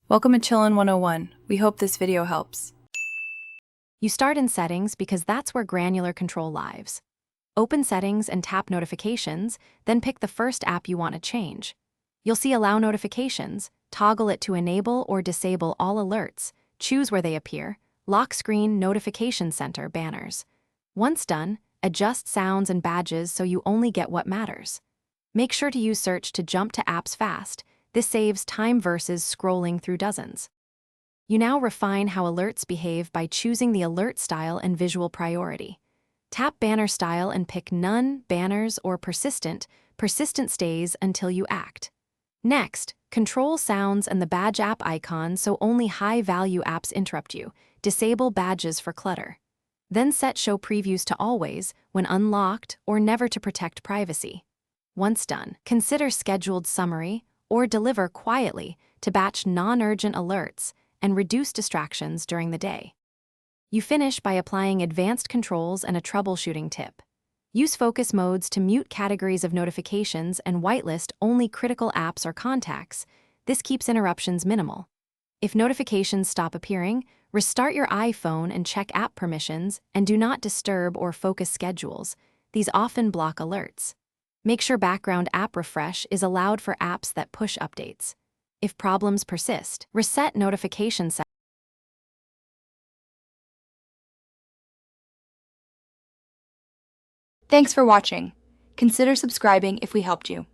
Welcome to Chillin' 101. We hope this video helps. You start in Settings because that's where granular control lives. Open Settings and tap Notifications, then pick the first app you want to change. You'll see Allow Notifications, toggle it to enable or disable all alerts, choose where they appear, lock screen Notification Center banners. Once done, adjust sounds and badges so you only get what matters. Make sure to use search to jump to apps fast. This saves time versus scrolling through dozens. You now refine how alerts behave by choosing the alert style and visual priority. Tap Banner Style and pick None, Banners, or Persistent. Persistent stays until you act. Next, control sounds and the badge app icon so only high-value apps interrupt you. Disable badges for clutter. Then set Show Previews to Always when unlocked or Never to protect privacy. Once done, consider Scheduled Summary or Deliver Quietly to batch non-urgent alerts and reduce distractions during the day. You finish by applying advanced controls and a troubleshooting tip. Use focus modes to mute categories of notifications and whitelist only critical apps or contacts. This keeps interruptions minimal. If notifications stop appearing, restart your iPhone and check app permissions and do not disturb or focus schedules. These often block alerts. Make sure background app refresh is allowed for apps that push updates. If problems persist, reset notification settings. Thanks for watching. Consider subscribing if we helped you.